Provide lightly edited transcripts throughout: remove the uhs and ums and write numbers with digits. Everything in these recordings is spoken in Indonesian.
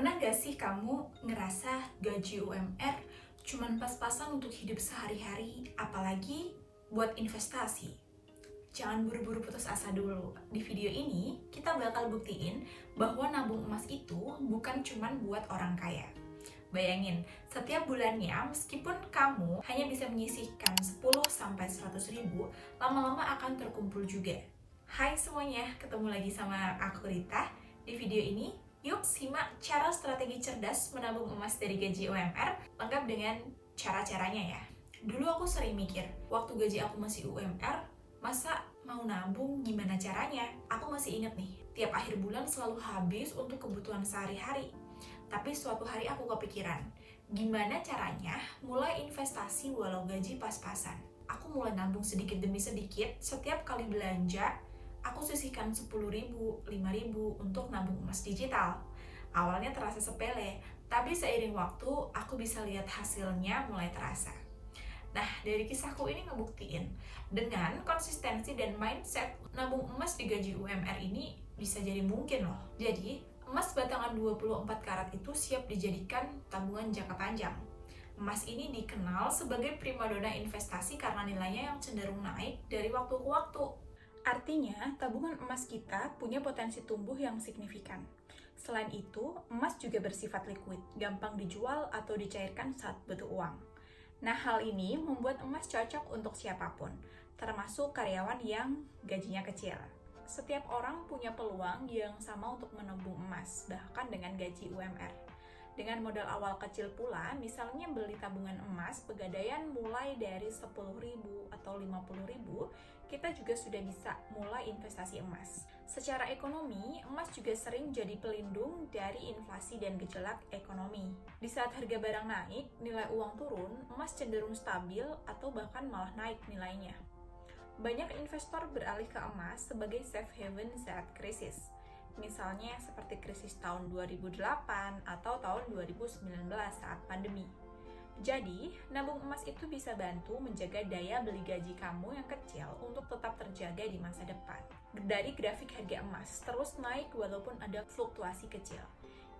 Pernah gak sih kamu ngerasa gaji UMR cuman pas-pasan untuk hidup sehari-hari, apalagi buat investasi? Jangan buru-buru putus asa dulu. Di video ini, kita bakal buktiin bahwa nabung emas itu bukan cuman buat orang kaya. Bayangin, setiap bulannya meskipun kamu hanya bisa menyisihkan 10-100 ribu, lama-lama akan terkumpul juga. Hai semuanya, ketemu lagi sama aku Rita. Di video ini, yuk simak cara strategi cerdas menabung emas dari gaji UMR, lengkap dengan cara-caranya ya. Dulu aku sering mikir, waktu gaji aku masih UMR, masa mau nabung gimana caranya? Aku masih inget nih, tiap akhir bulan selalu habis untuk kebutuhan sehari-hari. Tapi suatu hari aku kepikiran, gimana caranya mulai investasi walau gaji pas-pasan. Aku mulai nabung sedikit demi sedikit, setiap kali belanja, aku sisihkan 10 ribu, 5 ribu untuk nabung emas digital. Awalnya terasa sepele, tapi seiring waktu aku bisa lihat hasilnya mulai terasa. Nah, dari kisahku ini ngebuktiin, dengan konsistensi dan mindset, nabung emas di gaji UMR ini bisa jadi mungkin loh. Jadi, emas batangan 24 karat itu siap dijadikan tabungan jangka panjang. Emas ini dikenal sebagai primadona investasi karena nilainya yang cenderung naik dari waktu ke waktu. Artinya, tabungan emas kita punya potensi tumbuh yang signifikan. Selain itu, emas juga bersifat liquid, gampang dijual atau dicairkan saat butuh uang. Nah, hal ini membuat emas cocok untuk siapapun, termasuk karyawan yang gajinya kecil. Setiap orang punya peluang yang sama untuk menabung emas, bahkan dengan gaji UMR. Dengan modal awal kecil pula, misalnya beli tabungan emas, pegadaian mulai dari 10.000 atau 50.000, kita juga sudah bisa mulai investasi emas. Secara ekonomi, emas juga sering jadi pelindung dari inflasi dan gejolak ekonomi. Di saat harga barang naik, nilai uang turun, emas cenderung stabil atau bahkan malah naik nilainya. Banyak investor beralih ke emas sebagai safe haven saat krisis. Misalnya seperti krisis tahun 2008 atau tahun 2019 saat pandemi. Jadi, nabung emas itu bisa bantu menjaga daya beli gaji kamu yang kecil untuk tetap terjaga di masa depan. Dari grafik harga emas terus naik walaupun ada fluktuasi kecil.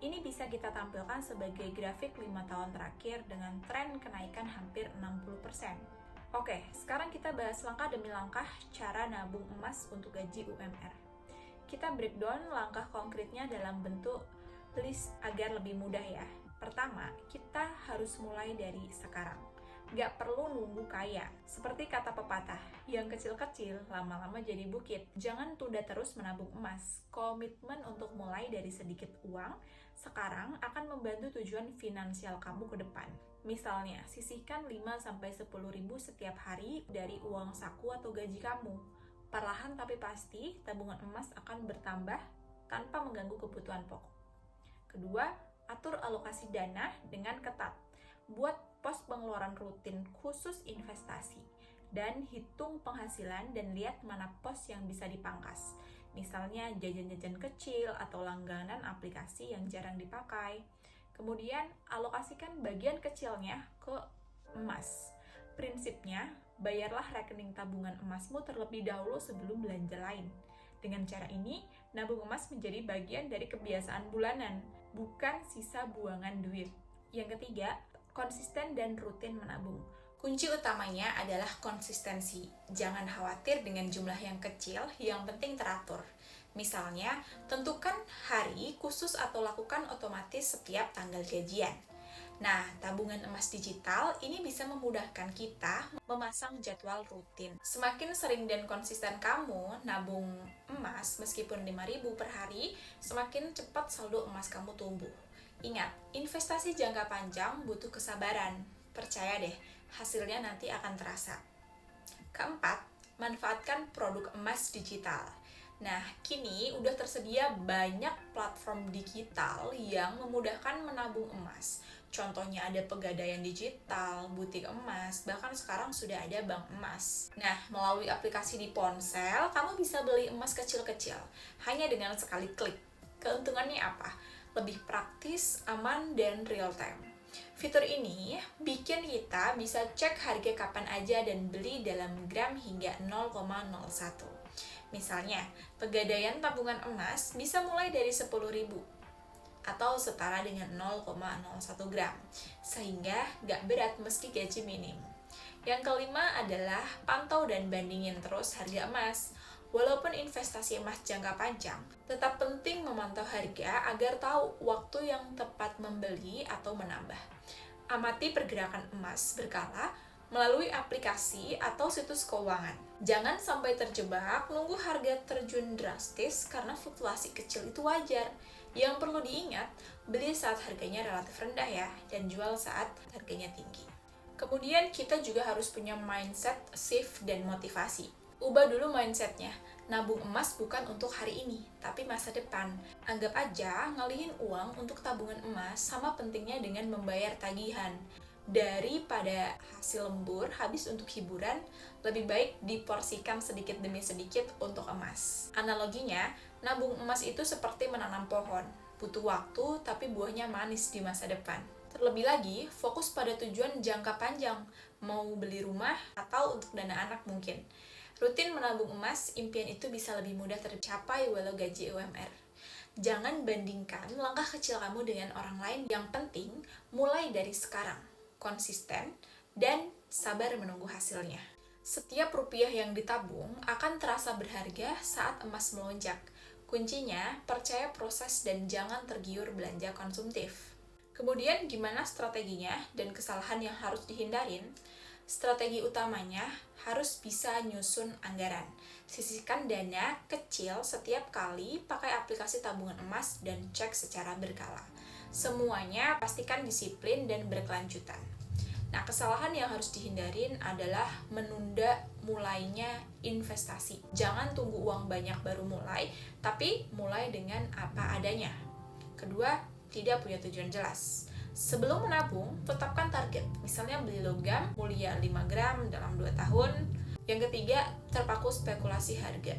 Ini bisa kita tampilkan sebagai grafik 5 tahun terakhir dengan tren kenaikan hampir 60%. Oke, sekarang kita bahas langkah demi langkah cara nabung emas untuk gaji UMR. Kita breakdown langkah konkretnya dalam bentuk list agar lebih mudah ya. Pertama, kita harus mulai dari sekarang. Gak perlu nunggu kaya. Seperti kata pepatah, yang kecil-kecil lama-lama jadi bukit. Jangan tunda terus menabung emas. Komitmen untuk mulai dari sedikit uang sekarang akan membantu tujuan finansial kamu ke depan. Misalnya, sisihkan 5-10 ribu setiap hari dari uang saku atau gaji kamu. Perlahan tapi pasti, tabungan emas akan bertambah tanpa mengganggu kebutuhan pokok. Kedua, atur alokasi dana dengan ketat. Buat pos pengeluaran rutin khusus investasi. Dan hitung penghasilan dan lihat mana pos yang bisa dipangkas. Misalnya jajan-jajan kecil atau langganan aplikasi yang jarang dipakai. Kemudian, alokasikan bagian kecilnya ke emas. Prinsipnya, bayarlah rekening tabungan emasmu terlebih dahulu sebelum belanja lain. Dengan cara ini, nabung emas menjadi bagian dari kebiasaan bulanan, bukan sisa buangan duit. Yang ketiga, konsisten dan rutin menabung. Kunci utamanya adalah konsistensi. Jangan khawatir dengan jumlah yang kecil, yang penting teratur. Misalnya, tentukan hari khusus atau lakukan otomatis setiap tanggal gajian. Nah, tabungan emas digital ini bisa memudahkan kita memasang jadwal rutin. Semakin sering dan konsisten kamu nabung emas meskipun 5.000 per hari, semakin cepat saldo emas kamu tumbuh. Ingat, investasi jangka panjang butuh kesabaran. Percaya deh, hasilnya nanti akan terasa. Keempat, manfaatkan produk emas digital. Nah, kini udah tersedia banyak platform digital yang memudahkan menabung emas. Contohnya ada Pegadaian Digital, Butik Emas, bahkan sekarang sudah ada Bank Emas. Nah, melalui aplikasi di ponsel, kamu bisa beli emas kecil-kecil, hanya dengan sekali klik. Keuntungannya apa? Lebih praktis, aman, dan real time. Fitur ini bikin kita bisa cek harga kapan aja dan beli dalam gram hingga 0,01. Misalnya, Pegadaian tabungan emas bisa mulai dari 10.000. atau setara dengan 0,01 gram, sehingga nggak berat meski gaji minim. Yang kelima adalah pantau dan bandingin terus harga emas. Walaupun investasi emas jangka panjang, tetap penting memantau harga agar tahu waktu yang tepat membeli atau menambah. Amati pergerakan emas berkala melalui aplikasi atau situs keuangan. Jangan sampai terjebak nunggu harga terjun drastis karena fluktuasi kecil itu wajar. Yang perlu diingat, beli saat harganya relatif rendah ya, dan jual saat harganya tinggi. Kemudian kita juga harus punya mindset shift dan motivasi. Ubah dulu mindsetnya, nabung emas bukan untuk hari ini, tapi masa depan. Anggap aja ngalihin uang untuk tabungan emas sama pentingnya dengan membayar tagihan. Daripada hasil lembur habis untuk hiburan, lebih baik diporsikan sedikit demi sedikit untuk emas. Analoginya, nabung emas itu seperti menanam pohon. Butuh waktu, tapi buahnya manis di masa depan. Terlebih lagi, fokus pada tujuan jangka panjang, mau beli rumah atau untuk dana anak mungkin. Rutin menabung emas, impian itu bisa lebih mudah tercapai walau gaji UMR. Jangan bandingkan langkah kecil kamu dengan orang lain, yang penting mulai dari sekarang, konsisten, dan sabar menunggu hasilnya. Setiap rupiah yang ditabung akan terasa berharga saat emas melonjak. Kuncinya, percaya proses dan jangan tergiur belanja konsumtif. Kemudian, gimana strateginya dan kesalahan yang harus dihindarin? Strategi utamanya harus bisa nyusun anggaran. Sisihkan dana kecil setiap kali pakai aplikasi tabungan emas dan cek secara berkala. Semuanya pastikan disiplin dan berkelanjutan. Nah, kesalahan yang harus dihindarin adalah menunda mulainya investasi. Jangan tunggu uang banyak baru mulai, tapi mulai dengan apa adanya. Kedua, tidak punya tujuan jelas. Sebelum menabung, tetapkan target. Misalnya beli logam mulia 5 gram dalam 2 tahun. Yang ketiga, terpaku spekulasi harga.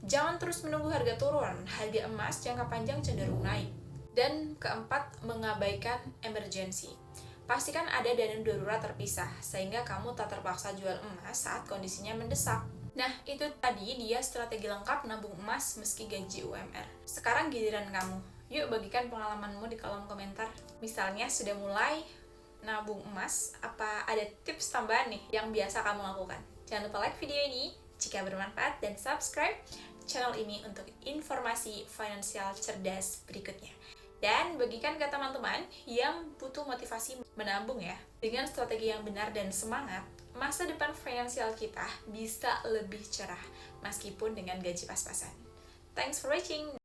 Jangan terus menunggu harga turun. Harga emas jangka panjang cenderung naik. Dan keempat, mengabaikan emergency. Pastikan ada dana darurat terpisah, sehingga kamu tak terpaksa jual emas saat kondisinya mendesak. Nah, itu tadi dia strategi lengkap nabung emas meski gaji UMR. Sekarang giliran kamu. Yuk bagikan pengalamanmu di kolom komentar. Misalnya sudah mulai nabung emas, apa ada tips tambahan nih yang biasa kamu lakukan? Jangan lupa like video ini jika bermanfaat dan subscribe channel ini untuk informasi finansial cerdas berikutnya. Dan bagikan ke teman-teman yang butuh motivasi menabung ya. Dengan strategi yang benar dan semangat, masa depan finansial kita bisa lebih cerah meskipun dengan gaji pas-pasan. Thanks for watching.